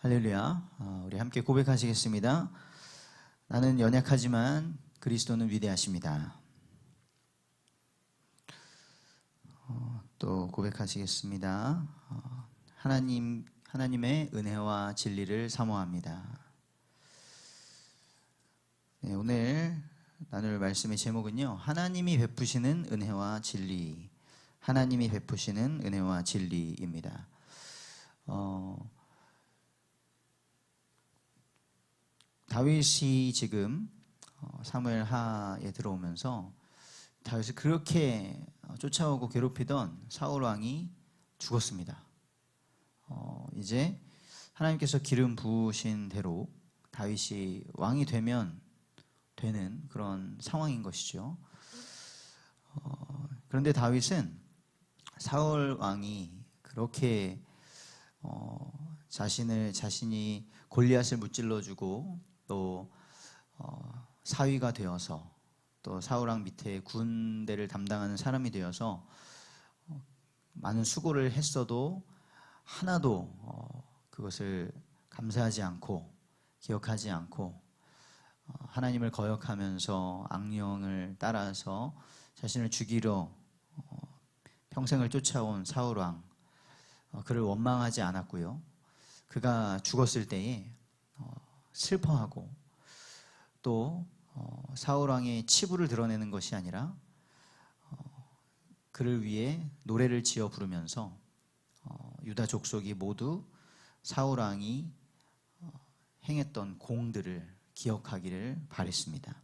할렐루야. 우리 함께 고백하시겠습니다. 나는 연약하지만 그리스도는 위대하십니다. 또 고백하시겠습니다. 하나님의 은혜와 진리를 사모합니다. 네, 오늘 나눌 말씀의 제목은요, 하나님이 베푸시는 은혜와 진리. 하나님이 베푸시는 은혜와 진리입니다. 다윗이 지금 사무엘하에 들어오면서 다윗을 그렇게 쫓아오고 괴롭히던 사울 왕이 죽었습니다. 이제 하나님께서 기름 부으신 대로 다윗이 왕이 되면 되는 그런 상황인 것이죠. 그런데 다윗은 사울 왕이 그렇게 자신이 골리앗을 무찔러주고 또 사위가 되어서 또 사울왕 밑에 군대를 담당하는 사람이 되어서 많은 수고를 했어도 하나도 그것을 감사하지 않고 기억하지 않고 하나님을 거역하면서 악령을 따라서 자신을 죽이려 평생을 쫓아온 사울왕, 그를 원망하지 않았고요. 그가 죽었을 때에 슬퍼하고 또 사울왕의 치부를 드러내는 것이 아니라 그를 위해 노래를 지어 부르면서 유다 족속이 모두 사울왕이 행했던 공들을 기억하기를 바랬습니다.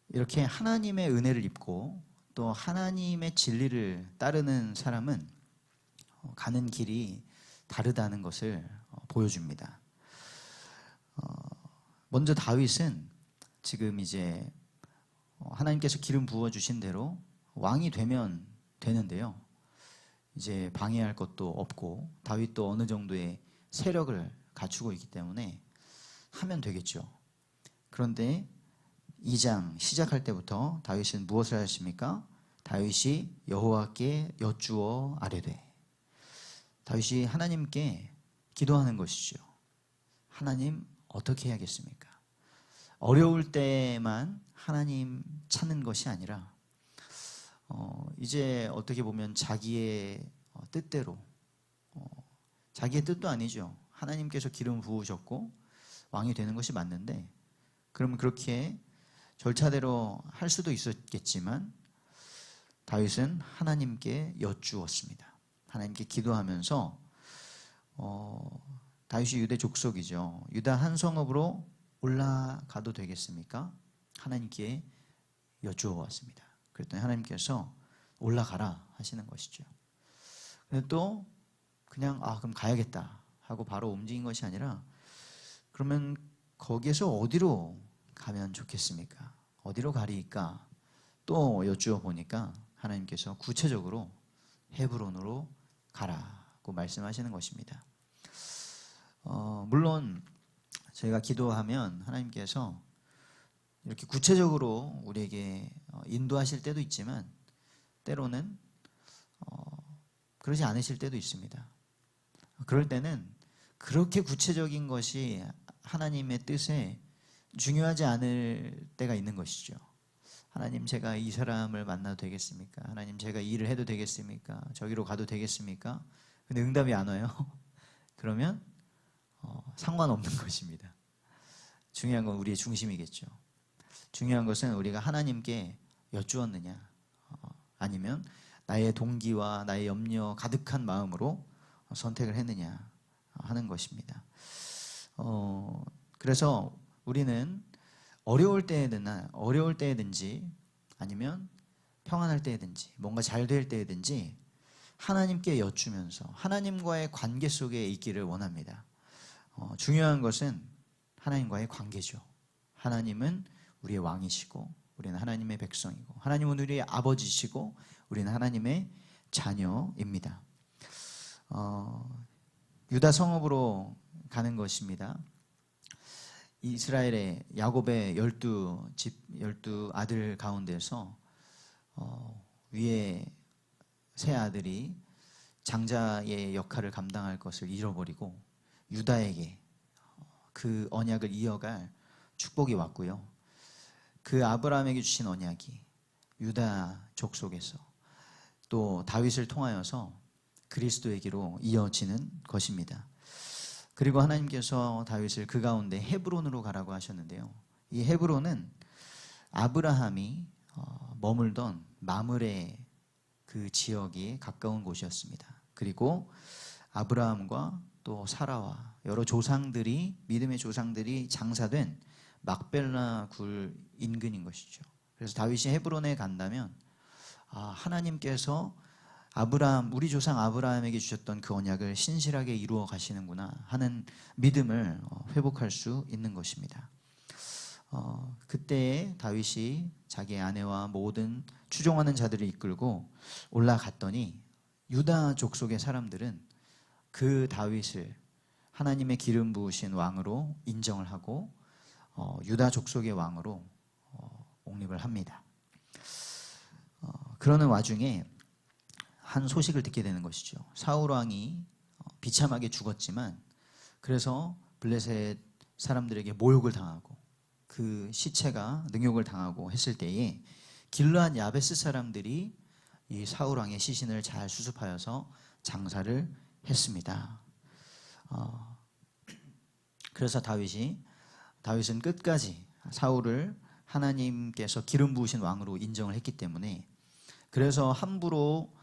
이렇게 하나님의 은혜를 입고 또 하나님의 진리를 따르는 사람은 가는 길이 다르다는 것을 보여줍니다. 먼저 다윗은 지금 이제 하나님께서 기름 부어주신 대로 왕이 되면 되는데요. 이제 방해할 것도 없고 다윗도 어느 정도의 세력을 갖추고 있기 때문에 하면 되겠죠. 그런데 2장 시작할 때부터 다윗은 무엇을 하였습니까? 다윗이 여호와께 여쭈어 아뢰되. 다윗이 하나님께 기도하는 것이죠. 하나님 어떻게 해야겠습니까? 어려울 때만 하나님 찾는 것이 아니라 이제 어떻게 보면 자기의 뜻대로 자기의 뜻도 아니죠. 하나님께서 기름 부으셨고 왕이 되는 것이 맞는데 그러면 그렇게 절차대로 할 수도 있었겠지만 다윗은 하나님께 여쭈었습니다. 하나님께 기도하면서 다윗이 유대 족속이죠. 유다 한 성읍으로 올라가도 되겠습니까? 하나님께 여쭈어 왔습니다. 그랬더니 하나님께서 올라가라 하시는 것이죠. 근데 또 그냥 그럼 가야겠다 하고 바로 움직인 것이 아니라 그러면 거기에서 어디로 가면 좋겠습니까? 어디로 가리까? 또 여쭈어 보니까 하나님께서 구체적으로 헤브론으로 가라고 말씀하시는 것입니다. 물론 저희가 기도하면 하나님께서 이렇게 구체적으로 우리에게 인도하실 때도 있지만 때로는 그러지 않으실 때도 있습니다. 그럴 때는 그렇게 구체적인 것이 하나님의 뜻에 중요하지 않을 때가 있는 것이죠. 하나님, 제가 이 사람을 만나도 되겠습니까? 하나님, 제가 이 일을 해도 되겠습니까? 저기로 가도 되겠습니까? 근데 응답이 안 와요. 그러면 상관없는 것입니다. 중요한 건 우리의 중심이겠죠. 중요한 것은 우리가 하나님께 여쭈었느냐, 아니면 나의 동기와 나의 염려 가득한 마음으로 선택을 했느냐 하는 것입니다. 그래서 우리는 어려울 때에든지 아니면 평안할 때에든지 뭔가 잘 될 때에든지 하나님께 여쭈면서 하나님과의 관계 속에 있기를 원합니다. 중요한 것은 하나님과의 관계죠. 하나님은 우리의 왕이시고 우리는 하나님의 백성이고 하나님은 우리의 아버지시고 우리는 하나님의 자녀입니다. 유다 성읍으로 가는 것입니다. 이스라엘의 야곱의 12 아들 가운데서 위에 세 아들이 장자의 역할을 감당할 것을 잃어버리고 유다에게 그 언약을 이어갈 축복이 왔고요. 그 아브라함에게 주신 언약이 유다 족속에서 또 다윗을 통하여서 그리스도에게로 이어지는 것입니다. 그리고 하나님께서 다윗을 그 가운데 헤브론으로 가라고 하셨는데요. 이 헤브론은 아브라함이 머물던 마므레 그 지역이 가까운 곳이었습니다. 그리고 아브라함과 또 사라와 여러 조상들이 믿음의 조상들이 장사된 막벨라 굴 인근인 것이죠. 그래서 다윗이 헤브론에 간다면 하나님께서 아브라함, 우리 조상 아브라함에게 주셨던 그 언약을 신실하게 이루어 가시는구나 하는 믿음을 회복할 수 있는 것입니다. 그때에 다윗이 자기 아내와 모든 추종하는 자들을 이끌고 올라갔더니 유다 족속의 사람들은 그 다윗을 하나님의 기름 부으신 왕으로 인정을 하고 유다 족속의 왕으로 옹립을 합니다. 그러는 와중에 한 소식을 듣게 되는 것이죠. 사울 왕이 비참하게 죽었지만 그래서 블레셋 사람들에게 모욕을 당하고 그 시체가 능욕을 당하고 했을 때에 길르앗 야베스 사람들이 이 사울 왕의 시신을 잘 수습하여서 장사를 했습니다. 그래서 다윗은 끝까지 사울을 하나님께서 기름 부으신 왕으로 인정을 했기 때문에 그래서 함부로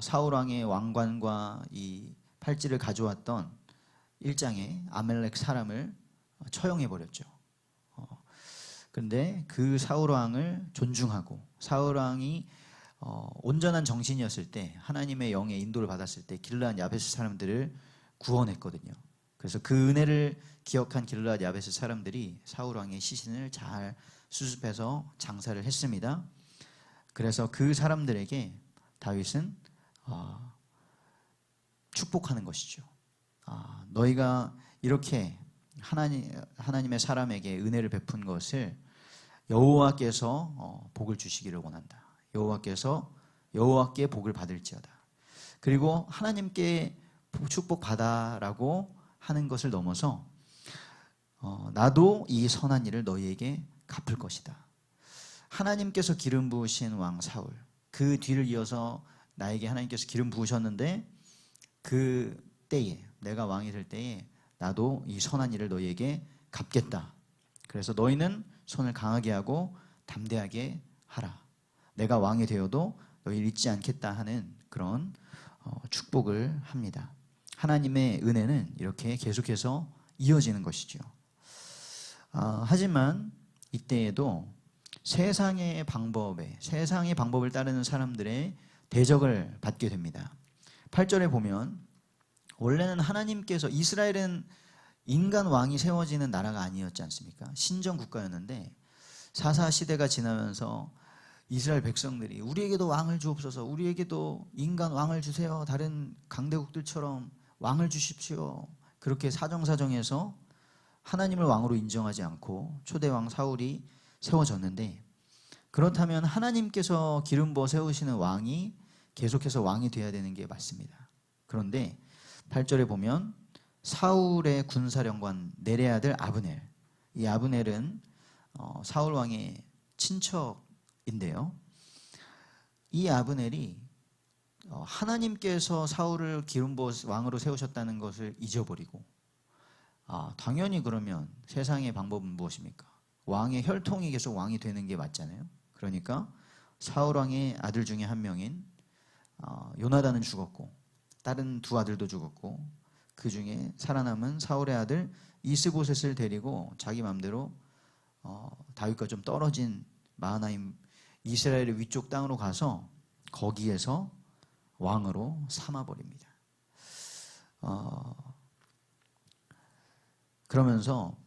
사울 왕의 왕관과 이 팔찌를 가져왔던 일장의 아멜렉 사람을 처형해 버렸죠. 그런데 그 사울 왕을 존중하고 사울 왕이 온전한 정신이었을 때 하나님의 영의 인도를 받았을 때 길르앗 야베스 사람들을 구원했거든요. 그래서 그 은혜를 기억한 길르앗 야베스 사람들이 사울 왕의 시신을 잘 수습해서 장사를 했습니다. 그래서 그 사람들에게 다윗은 축복하는 것이죠. 너희가 이렇게 하나님의 사람에게 은혜를 베푼 것을 여호와께서 복을 주시기를 원한다. 여호와께 복을 받을지어다. 그리고 하나님께 축복받아라고 하는 것을 넘어서 나도 이 선한 일을 너희에게 갚을 것이다. 하나님께서 기름 부으신 왕 사울, 그 뒤를 이어서 나에게 하나님께서 기름 부으셨는데 그 때에 내가 왕이 될 때에 나도 이 선한 일을 너희에게 갚겠다. 그래서 너희는 손을 강하게 하고 담대하게 하라. 내가 왕이 되어도 너희를 잊지 않겠다 하는 그런 축복을 합니다. 하나님의 은혜는 이렇게 계속해서 이어지는 것이죠. 하지만 이때에도 세상의 방법을 따르는 사람들의 대적을 받게 됩니다. 8절에 보면 원래는 하나님께서 이스라엘은 인간 왕이 세워지는 나라가 아니었지 않습니까? 신정 국가였는데 사사 시대가 지나면서 이스라엘 백성들이 우리에게도 왕을 주옵소서, 우리에게도 인간 왕을 주세요, 다른 강대국들처럼 왕을 주십시오. 그렇게 사정사정해서 하나님을 왕으로 인정하지 않고 초대왕 사울이 세워졌는데, 그렇다면 하나님께서 기름 부어 세우시는 왕이 계속해서 왕이 되어야 되는 게 맞습니다. 그런데 8절에 보면 사울의 군사령관 넬의 아들 아브넬, 이 아브넬은 사울 왕의 친척인데요, 이 아브넬이 하나님께서 사울을 기름 부어 왕으로 세우셨다는 것을 잊어버리고, 당연히 그러면 세상의 방법은 무엇입니까? 왕의 혈통이 계속 왕이 되는 게 맞잖아요. 그러니까 사울 왕의 아들 중에 한 명인 요나단은 죽었고 다른 두 아들도 죽었고, 그 중에 살아남은 사울의 아들 이스보셋을 데리고 자기 마음대로 다윗과 좀 떨어진 마하나임 이스라엘의 위쪽 땅으로 가서 거기에서 왕으로 삼아버립니다. 그러면서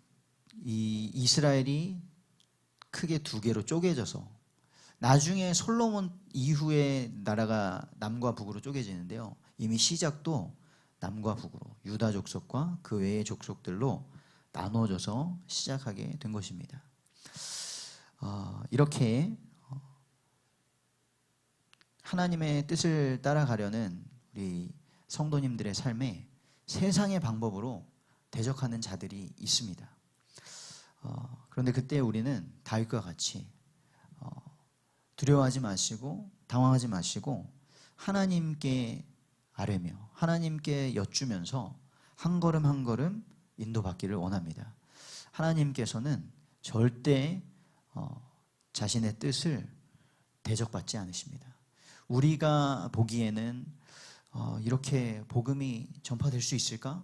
이 이스라엘이 크게 두 개로 쪼개져서 나중에 솔로몬 이후에 나라가 남과 북으로 쪼개지는데요, 이미 시작도 남과 북으로 유다 족속과 그 외의 족속들로 나눠져서 시작하게 된 것입니다. 이렇게 하나님의 뜻을 따라가려는 우리 성도님들의 삶에 세상의 방법으로 대적하는 자들이 있습니다. 그런데 그때 우리는 다윗과 같이 두려워하지 마시고 당황하지 마시고 하나님께 아뢰며 하나님께 여쭈면서 한 걸음 한 걸음 인도받기를 원합니다. 하나님께서는 절대 자신의 뜻을 대적받지 않으십니다. 우리가 보기에는 이렇게 복음이 전파될 수 있을까?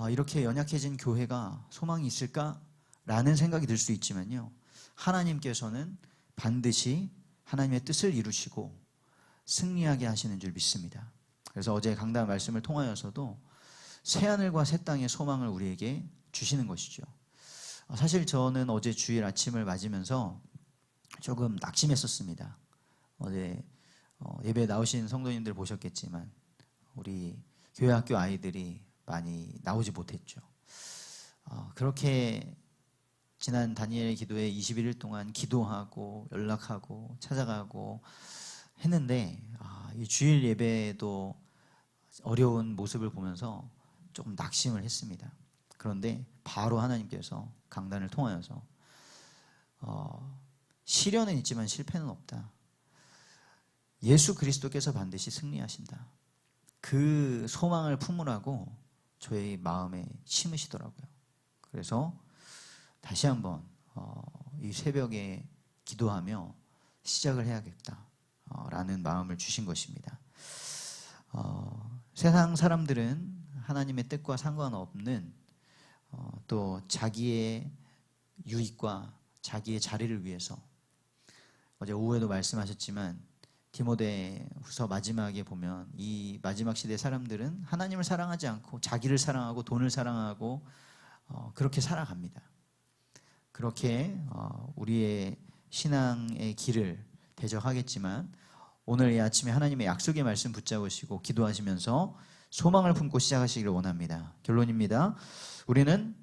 이렇게 연약해진 교회가 소망이 있을까? 라는 생각이 들 수 있지만요, 하나님께서는 반드시 하나님의 뜻을 이루시고 승리하게 하시는 줄 믿습니다. 그래서 어제 강단 말씀을 통하여서도 새하늘과 새 땅의 소망을 우리에게 주시는 것이죠. 사실 저는 어제 주일 아침을 맞으면서 조금 낙심했었습니다. 어제 예배에 나오신 성도님들 보셨겠지만 우리 교회 학교 아이들이 많이 나오지 못했죠. 그렇게 지난 다니엘의 기도에 21일 동안 기도하고 연락하고 찾아가고 했는데 이 주일 예배도 어려운 모습을 보면서 조금 낙심을 했습니다. 그런데 바로 하나님께서 강단을 통하여서 시련은 있지만 실패는 없다. 예수 그리스도께서 반드시 승리하신다. 그 소망을 품으라고 저의 마음에 심으시더라고요. 그래서 다시 한번 이 새벽에 기도하며 시작을 해야겠다라는 마음을 주신 것입니다. 세상 사람들은 하나님의 뜻과 상관없는 또 자기의 유익과 자기의 자리를 위해서, 어제 오후에도 말씀하셨지만 디모데후서 마지막에 보면 이 마지막 시대 사람들은 하나님을 사랑하지 않고 자기를 사랑하고 돈을 사랑하고 그렇게 살아갑니다. 그렇게 우리의 신앙의 길을 대적하겠지만 오늘 이 아침에 하나님의 약속의 말씀 붙잡으시고 기도하시면서 소망을 품고 시작하시기를 원합니다. 결론입니다. 우리는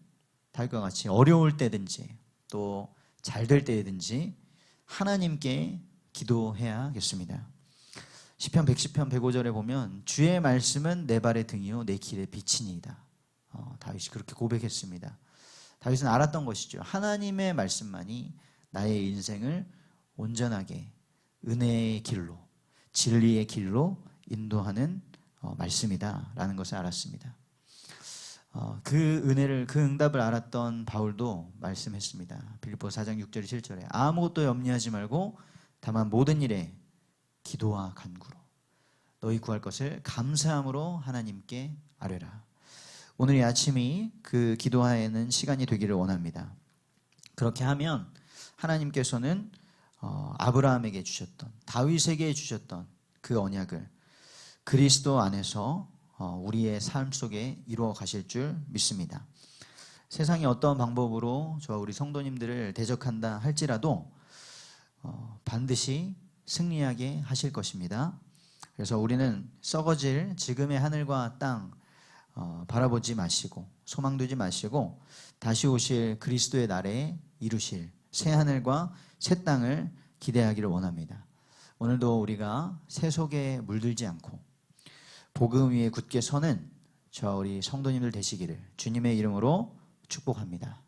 다윗과 같이 어려울 때든지 또 잘 될 때든지 하나님께 기도해야겠습니다. 시편 110편 105절에 보면 주의 말씀은 내 발의 등이요 내 길의 빛이니이다. 다윗이 그렇게 고백했습니다. 다윗은 알았던 것이죠. 하나님의 말씀만이 나의 인생을 온전하게 은혜의 길로, 진리의 길로 인도하는 말씀이다라는 것을 알았습니다. 그 은혜를, 그 응답을 알았던 바울도 말씀했습니다. 빌립보서 4장 6절 7절에 아무것도 염려하지 말고 다만 모든 일에 기도와 간구로 너희 구할 것을 감사함으로 하나님께 아뢰라. 오늘 이 아침이 그 기도하는 시간이 되기를 원합니다. 그렇게 하면 하나님께서는 아브라함에게 주셨던, 다윗에게 주셨던 그 언약을 그리스도 안에서 우리의 삶 속에 이루어 가실 줄 믿습니다. 세상이 어떤 방법으로 저와 우리 성도님들을 대적한다 할지라도 반드시 승리하게 하실 것입니다. 그래서 우리는 썩어질 지금의 하늘과 땅 바라보지 마시고 소망 두지 마시고 다시 오실 그리스도의 날에 이루실 새 하늘과 새 땅을 기대하기를 원합니다. 오늘도 우리가 새 속에 물들지 않고 복음 위에 굳게 서는 저와 우리 성도님들 되시기를 주님의 이름으로 축복합니다.